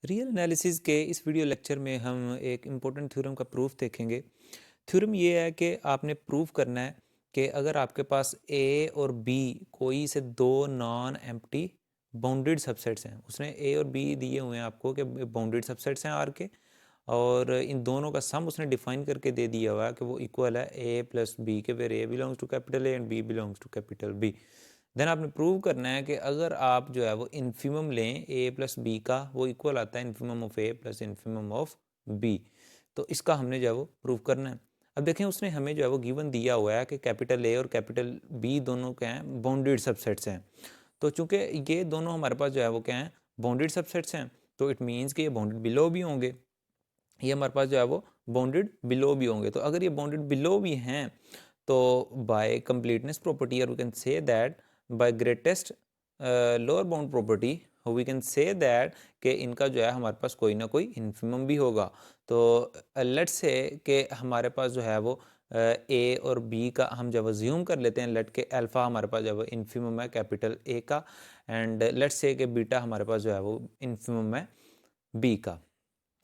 Real analysis के इस video lecture में हम एक इम्पोर्टेंट थ्योरम का प्रूफ देखेंगे। थ्योरम ये है कि आपने प्रूफ करना है कि अगर आपके पास ए और बी कोई से दो नॉन एम्प्टी बाउंडेड सबसेट्स हैं, उसने ए और बी दिए हुए हैं आपको कि बाउंडेड सबसेट्स हैं आर के, और इन दोनों का सम उसने डिफाइन करके दे दिया हुआ है कि वो इक्वल है ए प्लस बी के, where A belongs to capital A and B belongs to capital B. Then आपने प्रूव करना है कि अगर आप जो है वो इन्फिमम लें ए प्लस बी का, वो इक्वल आता है infimum of A plus infimum of B. तो इसका हमने जो है वो प्रूव करना है। अब देखें, उसने हमें जो है वो गिवन दिया हुआ है कि कैपिटल ए और कैपिटल बी दोनों क्या हैं, बाउंडेड सबसेट्स हैं। तो चूंकि ये दोनों हमारे पास जो है वो क्या हैं, बाउंडेड सबसेट्स हैं, तो इट मीन्स कि ये बाउंडेड बिलो भी होंगे, ये हमारे पास जो है वो बाउंडेड बिलो भी होंगे। तो अगर ये बाउंडेड बिलो भी हैं तो बाय कंप्लीटनेस प्रॉपर्टी, और we can say that by greatest lower bound property we can say that कि इनका जो है हमारे पास कोई ना कोई इन्फिमम भी होगा। तो लेट्स से कि हमारे पास जो है वो ए और बी का हम जब अज्यूम कर लेते हैं, लेट के अल्फ़ा हमारे पास जब इन्फिमम है कैपिटल ए का, एंड लेट्स से कि बीटा हमारे पास जो है वो इन्फिमम है बी का।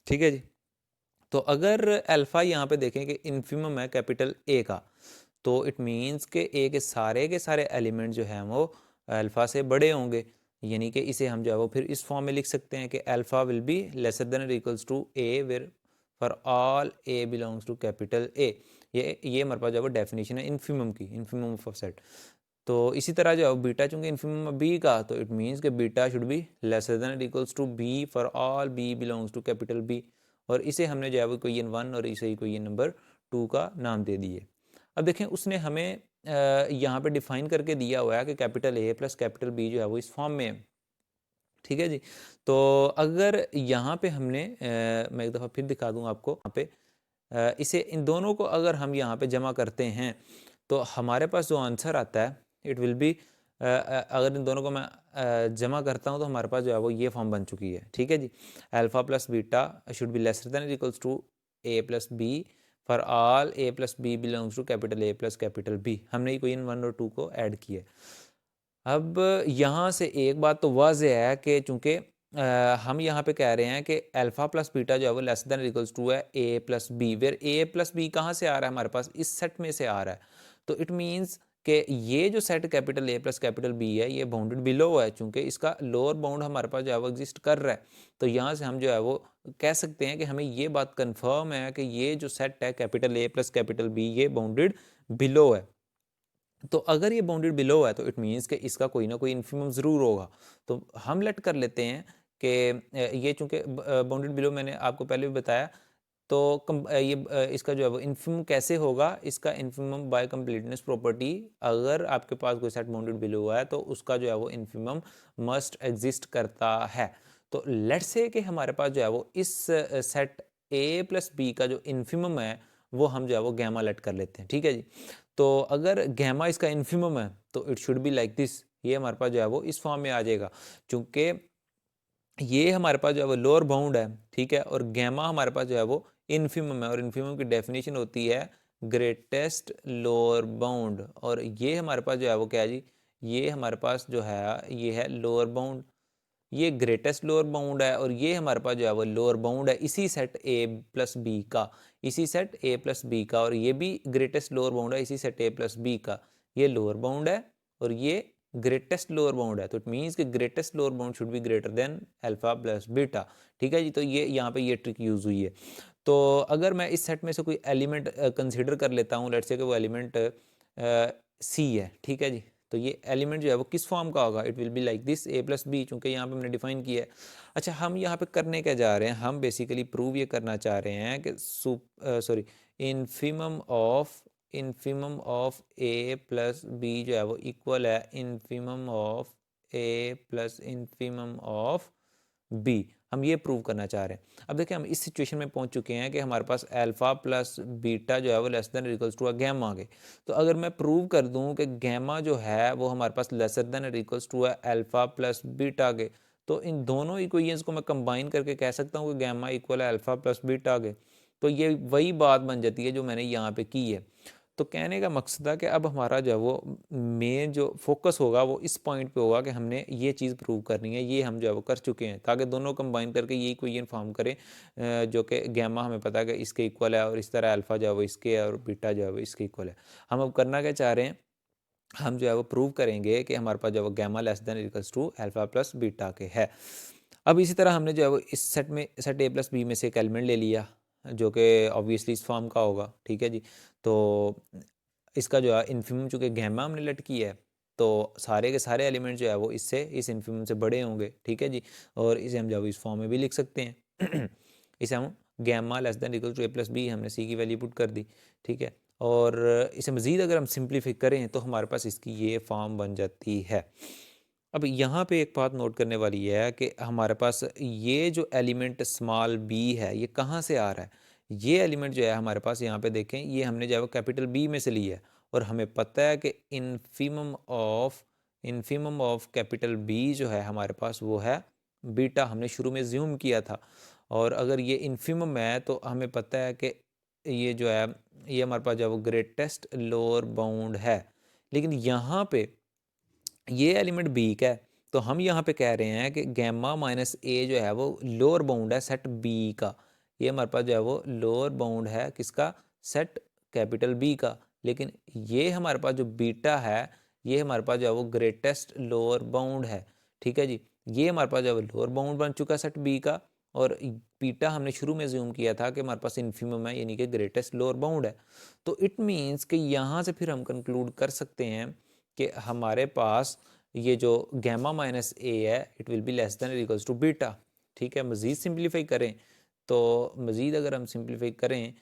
ठीक है जी। तो अगर अल्फ़ा यहाँ पे देखें कि इन्फिमम है कैपिटल ए का, तो इट मीन्स के ए के सारे एलिमेंट जो हैं वो अल्फ़ा से बड़े होंगे। यानी कि इसे हम जो है वो फिर इस फॉर्म में लिख सकते हैं कि alpha will be lesser than और equals to A where for all A belongs to capital A. ये हमारे पास जो है वो डेफिनेशन है इन्फिमम की, इन्फिमम ऑफ सेट। तो इसी तरह जो है बीटा चूंकि इन्फिमम बी का, तो इट मीन्स कि beta should be lesser than और equals to B for all B belongs to capital B. और इसे हमने जो है वो इक्वेशन 1 और इसे इक्वेशन नंबर 2 का नाम दे दिए। अब देखें, उसने हमें यहाँ पे डिफाइन करके दिया हुआ है कि capital A plus capital B जो है वो इस फॉर्म में है। ठीक है जी। तो अगर यहाँ पे हमने मैं एक दफ़ा फिर दिखा दूँ आपको, यहाँ पे इसे इन दोनों को अगर हम यहाँ पे जमा करते हैं तो हमारे पास जो आंसर आता है इट विल बी, अगर इन दोनों को मैं जमा करता हूँ तो हमारे पास जो है वो ये फॉर्म बन चुकी है। ठीक है जी। Alpha plus beta should be lesser than equals to A plus B for all A plus B belongs to capital A plus capital B. हमने इक्वेशन 1 और 2 को ऐड किया। अब यहाँ से एक बात तो वाज़ेह है कि चूँकि हम यहाँ पे कह रहे हैं कि अल्फ़ा प्लस बीटा जो है वो लेस देन इक्वल्स टू है A plus B, where A plus B कहाँ से आ रहा है हमारे पास, इस सेट में से आ रहा है। तो इट मीन्स कि ये जो set capital A plus capital B है ये बाउंडेड बिलो है, चूँकि इसका लोअर बाउंड हमारे पास जो है वो एग्जिस्ट कर रहा है। तो यहाँ से हम जो है वो कह सकते हैं कि हमें ये बात कन्फर्म है कि ये जो सेट है capital A plus capital B ये बाउंडेड बिलो है। तो अगर ये बाउंडेड बिलो है तो इट मीन्स कि इसका कोई ना कोई इन्फिमम ज़रूर होगा। तो हम लेट कर लेते हैं कि ये चूँकि बाउंडेड बिलो मैंने आपको पहले भी बताया, तो इसका जो है वो इन्फिमम कैसे होगा, इसका इन्फिमम बाय कंप्लीटनेस प्रॉपर्टी, अगर आपके पास कोई सेट बाउंडेड बिलो है तो उसका जो है वो इन्फिमम मस्ट एग्जिस्ट करता है। तो लेट्स से कि हमारे पास जो है वो इस सेट ए प्लस बी का जो इन्फिमम है वो हम जो है वो गैमा लेट कर लेते हैं। ठीक है जी। तो अगर गैमा इसका इन्फिमम है तो it should be like this, ये हमारे पास जो है वो इस फॉर्म में आ जाएगा, क्योंकि ये हमारे पास जो है वो लोअर बाउंड है। ठीक है। और गैमा हमारे पास जो है वो इन्फिमम है, और इन्फिमम की डेफिनेशन होती है ग्रेटेस्ट लोअर बाउंड। और ये हमारे पास जो है वो क्या है जी, ये हमारे पास जो है ये है लोअर बाउंड, ये ग्रेटेस्ट लोअर बाउंड है, और ये हमारे पास जो है वो लोअर बाउंड है इसी सेट ए प्लस बी का, इसी सेट ए प्लस बी का, और ये भी ग्रेटेस्ट लोअर बाउंड है इसी सेट ए प्लस बी का। ये लोअर बाउंड है और ये ग्रेटेस्ट लोअर बाउंड है, तो इट मीन्स कि greatest lower bound should be greater than alpha plus beta. ठीक है जी। तो ये यहाँ पे ये ट्रिक यूज हुई है। तो अगर मैं इस सेट में से कोई एलिमेंट कंसिडर कर लेता हूँ, लेट्स से कि वो एलिमेंट सी है। ठीक है जी। तो ये एलिमेंट जो है वो किस फॉर्म का होगा, it will be like this A plus B, चूँकि यहाँ पे हमने डिफाइन किया है। अच्छा, हम यहाँ पे करने क्या जा रहे हैं, हम बेसिकली प्रूव ये करना चाह रहे हैं कि infimum of A plus B जो है वो इक्वल है infimum of A plus infimum of B. हम ये प्रूव करना चाह रहे हैं। अब देखिए, हम इस सिचुएशन में पहुंच चुके हैं कि हमारे पास अल्फा प्लस बीटा जो है वो less than equals to gamma आ गए। तो अगर मैं प्रूव कर दूं कि गैमा जो है वो हमारे पास lesser than equals to alpha plus beta आ गए, तो इन दोनों इक्वेशंस को मैं कंबाइन करके कह सकता हूँ कि गैमा इक्वल है अल्फा प्लस बीटा आ गए। तो ये वही बात बन जाती है जो मैंने यहाँ पे की है। तो कहने का मकसद है कि अब हमारा जो है वो मेन जो फोकस होगा वो इस पॉइंट पे होगा कि हमने ये चीज़ प्रूव करनी है, ये हम जो है वो कर चुके हैं, ताकि दोनों कंबाइन करके ये इक्वेशन फॉर्म करें जो कि गैमा हमें पता है कि इसके इक्वल है और इस तरह अल्फ़ा जो है वो इसके और बीटा जो है वो इसके इक्वल है। हम अब करना क्या चाह रहे हैं, हम जो है वो प्रूव करेंगे कि हमारे पास जो है वो gamma less than equals to alpha plus beta के है। अब इसी तरह हमने जो है वो इस सेट में सेट ए प्लस बी में से एक एलिमेंट ले लिया जो कि ऑब्वियसली इस फॉर्म का होगा, ठीक है जी। तो इसका जो है इन्फिमम चूँकि गैमा हमने लेट की है, तो सारे के सारे एलिमेंट जो है वो इससे इस इन्फिमम से बड़े होंगे, ठीक है जी। और इसे हम जो है इस फॉर्म में भी लिख सकते हैं इसे हम gamma less than equal to A plus B, हमने सी की वैल्यू पुट कर दी, ठीक है। और इसे मज़ीद अगर हम सिंप्लीफाई करें तो हमारे पास इसकी ये फॉर्म बन जाती है। अब यहाँ पे एक बात नोट करने वाली है कि हमारे पास ये जो एलिमेंट स्मॉल बी है ये कहाँ से आ रहा है। ये एलिमेंट जो है हमारे पास यहाँ पे देखें, ये हमने जो है वो कैपिटल बी में से लिया है और हमें पता है कि इन्फीमम ऑफ कैपिटल बी जो है हमारे पास वो है बीटा, हमने शुरू में ज्यूम किया था। और अगर ये इन्फीमम है तो हमें पता है कि ये जो है ये हमारे पास जो है वो ग्रेटेस्ट लोअर बाउंड है। लेकिन यहाँ पे ये एलिमेंट बी का है, तो हम यहाँ पे कह रहे हैं कि गैमा माइनस ए जो है वो लोअर बाउंड है सेट बी का। ये हमारे पास जो है वो लोअर बाउंड है किसका, सेट कैपिटल बी का। लेकिन ये हमारे पास जो बीटा है ये हमारे पास जो है वो ग्रेटेस्ट लोअर बाउंड है, ठीक है जी। ये हमारे पास जो है वो लोअर बाउंड बन चुका है सेट बी का, और बीटा हमने शुरू में ज्यूम किया था कि हमारे पास इन्फिमम है यानी कि ग्रेटेस्ट लोअर बाउंड है। तो इट मीन्स कि यहाँ से फिर हम कंक्लूड कर सकते हैं कि हमारे पास ये जो गैमा माइनस ए है it will be less than equals to beta, ठीक है। मज़ीद सिंप्लीफाई करें तो मज़ीद अगर हम सिंप्लीफाई करें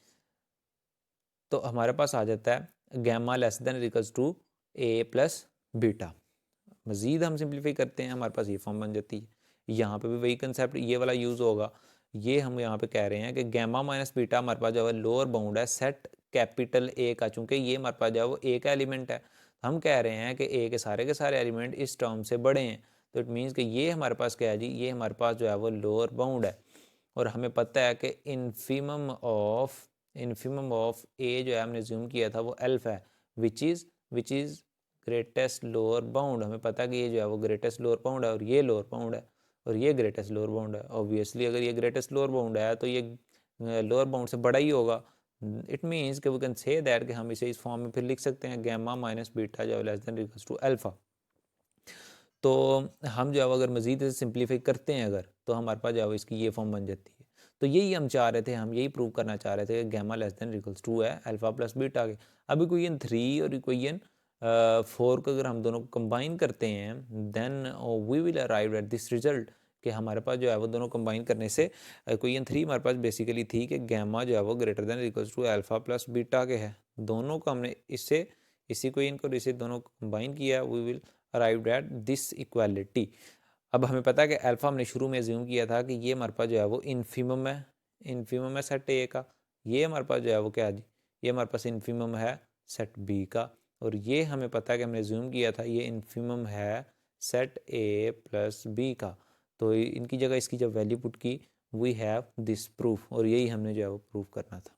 तो हमारे पास आ जाता है gamma less than equals to A plus beta. मज़ीद हम सिंप्लीफाई करते हैं हमारे पास ये फॉर्म बन जाती है। यहाँ पे भी वही कंसेप्ट ये वाला यूज़ होगा। ये हम यहाँ पे कह रहे हैं कि गैमा माइनस बीटा हमारे पास जो है लोअर बाउंड है सेट कैपिटल ए का, चूँकि ये हमारे पास जो है वो ए का एलिमेंट है। हम कह रहे हैं कि ए के सारे एलिमेंट इस टर्म से बड़े हैं, तो इट मीन्स कि ये हमारे पास क्या है जी, ये हमारे पास जो है वो लोअर बाउंड है। और हमें पता है कि इन्फीमम ऑफ ए जो है हमने ज्यूम किया था वो एल्फ है, which is greatest lower bound. हमें पता है कि ये जो है वो ग्रेटेस्ट लोअर बाउंड है और ये लोअर बाउंड है और ये ग्रेटेस्ट लोअर बाउंड है। ऑब्वियसली अगर ये ग्रेटेस्ट लोअर बाउंड है तो ये लोअर बाउंड से बड़ा ही होगा। इट मीन्स कि वी कैन से दैट कि हम इसे इस फॉर्म में फिर लिख सकते हैं गैमा माइनस बीटा जो है less than equals to alpha. तो हम जो है अगर मज़ीद इसे सिंप्लीफाई करते हैं अगर, तो हमारे पास जो है इसकी ये फॉर्म बन जाती है। तो यही हम चाह रहे थे, हम यही प्रूव करना चाह रहे थे कि gamma less than equals to है अल्फा प्लस बीटा के। अब इक्वेशन 3 और इक्वेशन 4 को अगर हम दोनों को कंबाइन करते हैं then we will arrive at this result कि हमारे पास जो है वो दोनों कंबाइन करने से इक्वेशन 3 हमारे पास बेसिकली थी कि गैमा जो है वो greater than equals to alpha plus beta के है। दोनों को हमने इससे इस इक्वेशन को इसे दोनों को कंबाइन किया, we will arrived at this equality. अब हमें पता है कि अल्फ़ा हमने शुरू में ज्यूम किया था कि ये हमारे पास जो है वो इन्फीमम है सेट ए का। ये हमारे पास जो है वो क्या है जी, ये हमारे पास इन्फीमम है सेट बी का। और ये हमें पता है कि हमने ज्यूम किया था ये इन्फीमम है सेट ए प्लस बी का। तो इनकी जगह इसकी जब वैल्यू पुट की वी हैव दिस प्रूफ, और यही हमने जो है वो प्रूफ करना था।